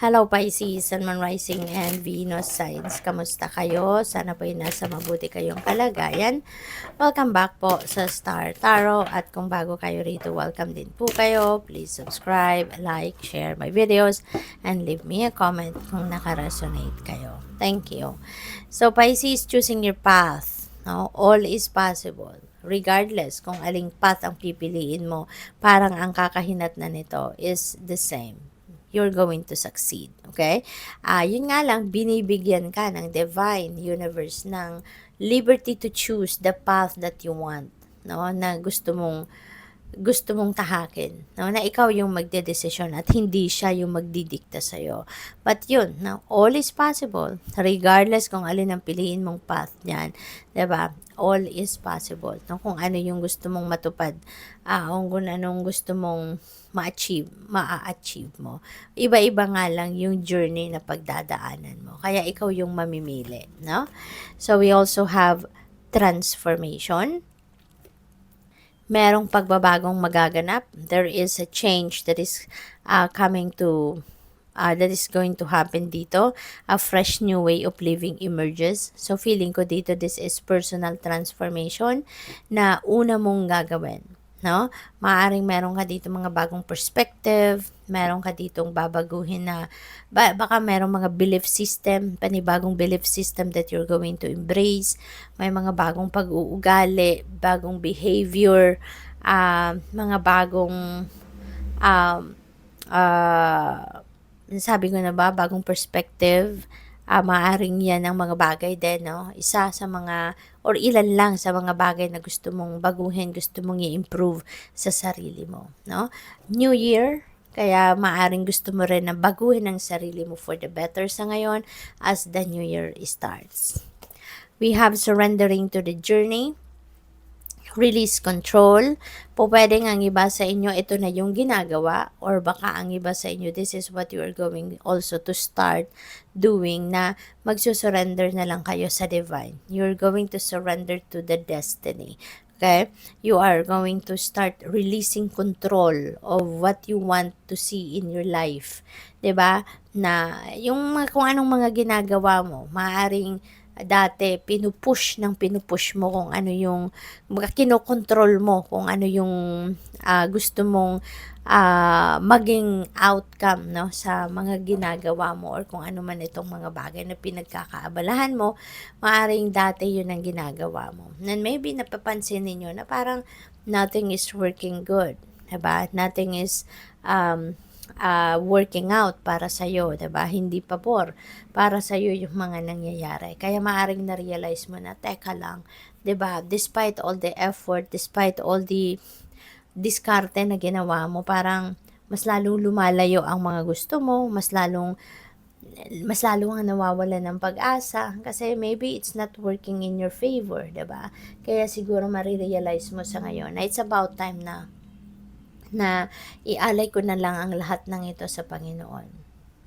Hello Pisces, Sun, Moon, Rising, and Venus signs. Kamusta kayo? Sana po nasa mabuti kayong kalagayan. Welcome back po sa Star Tarot. At kung bago kayo rito, welcome din po kayo. Please subscribe, like, share my videos, and leave me a comment kung nakaresonate kayo. Thank you. So Pisces, choosing your path. No? All is possible. Regardless kung aling path ang pipiliin mo, parang ang kakahinat na nito is the same. You're going to succeed. Okay? Yun nga lang, binibigyan ka ng divine universe ng liberty to choose the path that you want. No? Na gusto mong tahakin, no? Na ikaw yung magdedesisyon at hindi siya yung magdidikta sa'yo. But yun, no? All is possible. Regardless kung alin ang piliin mong path niyan. Diba? All is possible. No? Kung ano yung gusto mong matupad, kung anong gusto mong ma-achieve mo. Iba-iba nga lang yung journey na pagdadaanan mo. Kaya ikaw yung mamimili. No? So we also have transformation. Merong pagbabagong magaganap. There is a change that is that is going to happen dito. A fresh new way of living emerges. So feeling ko dito, this is personal transformation na una mong gagawin. No? Maaring meron ka dito mga bagong perspective, meron ka ditong babaguhin na, baka merong mga belief system, panibagong belief system that you're going to embrace, may mga bagong pag-uugali, bagong behavior, mga bagong, sabi ko na ba, bagong perspective, maaring yan ang mga bagay din, no? Isa sa mga, or ilan lang sa mga bagay na gusto mong baguhin, gusto mong i-improve sa sarili mo, no? New Year, kaya maaring gusto mo rin na baguhin ang sarili mo for the better sa ngayon as the New Year starts. We have surrendering to the journey. Release control. Po pwedeng ang iba sa inyo, ito na yung ginagawa, or baka ang iba sa inyo, this is what you are going also to start doing, na magsusurrender na lang kayo sa divine. You're going to surrender to the destiny. Okay? You are going to start releasing control of what you want to see in your life. 'Di ba? Na yung kung anong mga ginagawa mo, maaaring dati pinupush mo kung ano yung kinokontrol mo kung ano yung gusto mong maging outcome, no, sa mga ginagawa mo, or kung ano man itong mga bagay na pinagkakaabalahan mo, maaring dati yun ang ginagawa mo. And maybe napapansin ninyo na parang nothing is working good, diba? Nothing is working out para sa'yo, diba? Hindi pabor para sa'yo yung mga nangyayari. Kaya maaring na-realize mo na, teka lang, diba? Despite all the effort, despite all the diskarte na ginawa mo, parang mas lalong lumalayo ang mga gusto mo, mas lalong ang nawawala ng pag-asa kasi maybe it's not working in your favor, diba? Kaya siguro marirealize mo sa ngayon na it's about time na ialay ko na lang ang lahat ng ito sa Panginoon.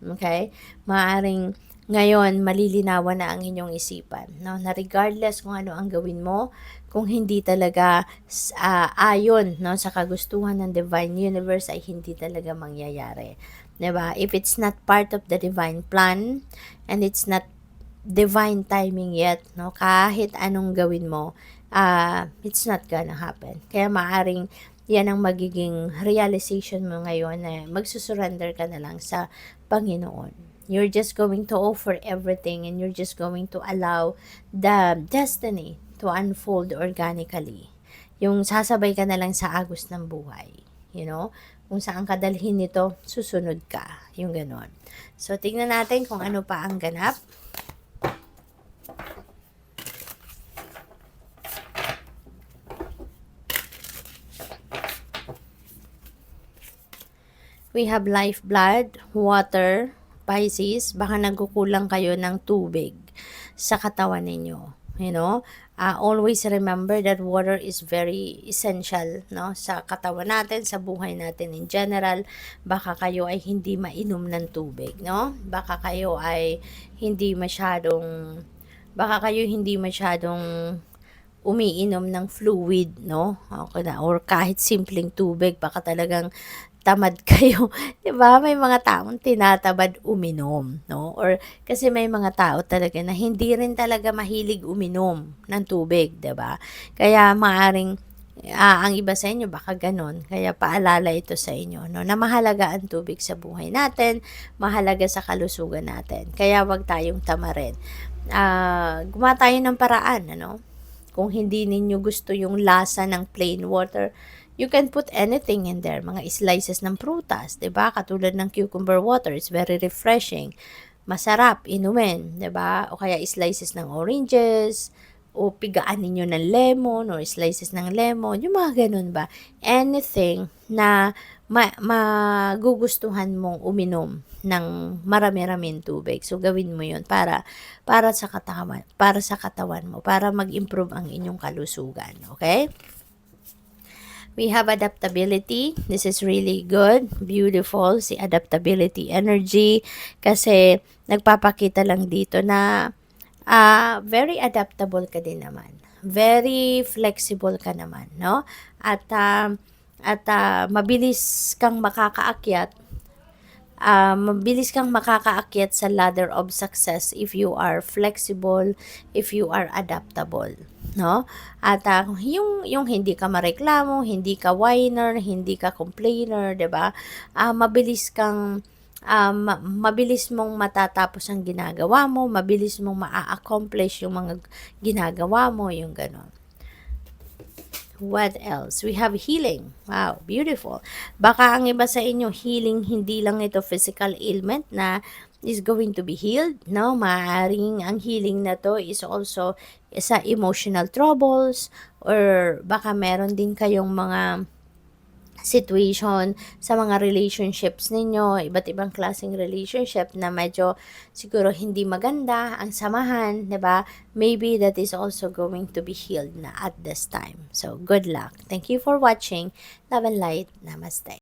Okay? Maaring ngayon, malilinawan na ang inyong isipan, no? Na regardless kung ano ang gawin mo, kung hindi talaga ayon, no, sa kagustuhan ng divine universe, ay hindi talaga mangyayari. Diba? If it's not part of the divine plan, and it's not divine timing yet, no, kahit anong gawin mo, it's not gonna happen. Kaya maaring yan ang magiging realization mo ngayon, na magsusurrender ka na lang sa Panginoon. You're just going to offer everything, and you're just going to allow the destiny to unfold organically. Yung sasabay ka na lang sa agos ng buhay. You know? Kung saan ka dalhin nito, susunod ka. Yung ganon. So, tingnan natin kung ano pa ang ganap. We have lifeblood, water, Pisces. Baka nagkukulang kayo ng tubig sa katawan ninyo. You know? Always remember that water is very essential, no, sa katawan natin, sa buhay natin in general. Baka kayo ay hindi mainom ng tubig, no? Baka kayo hindi masyadong umiinom ng fluid, no? Okay na, or kahit simpleng tubig, baka talagang tamad kayo, 'di ba? May mga taong tinatamad uminom, 'no? Or kasi may mga tao talaga na hindi rin talaga mahilig uminom ng tubig, 'di ba? Kaya maaring ang iba sa inyo baka gano'n, kaya paalala ito sa inyo 'no, na mahalaga ang tubig sa buhay natin, mahalaga sa kalusugan natin, kaya 'wag tayong tamarin. Gumawa tayo ng paraan ano, kung hindi ninyo gusto yung lasa ng plain water, you can put anything in there, mga slices ng prutas, 'di ba? Katulad ng cucumber water, it's very refreshing, masarap inumin, 'di ba? O kaya slices ng oranges, o pigaan ninyo ng lemon or slices ng lemon, yung mga gano'n ba. Anything na magugustuhan mong uminom ng marami-raming tubig. So, gawin mo yun para sa katawan mo, para mag-improve ang inyong kalusugan, okay? We have adaptability. This is really good, beautiful, si adaptability energy kasi nagpapakita lang dito na very adaptable ka din naman. Very flexible ka naman, no? At mabilis kang makakaakyat sa ladder of success if you are flexible, if you are adaptable, no? Yung hindi ka mareklamo, hindi ka whiner, hindi ka complainer, 'di ba? Mabilis mong matatapos ang ginagawa mo, mabilis mong maa-accomplish yung mga ginagawa mo, yung gano'n. What else? We have healing. Wow, beautiful. Baka ang iba sa inyo, healing, hindi lang ito physical ailment na is going to be healed, no? Maaaring ang healing na to is also sa emotional troubles, or baka meron din kayong mga situation sa mga relationships ninyo, iba't ibang klaseng relationship na medyo siguro hindi maganda ang samahan, 'di ba? Maybe that is also going to be healed na at this time. So, good luck. Thank you for watching. Love and light. Namaste.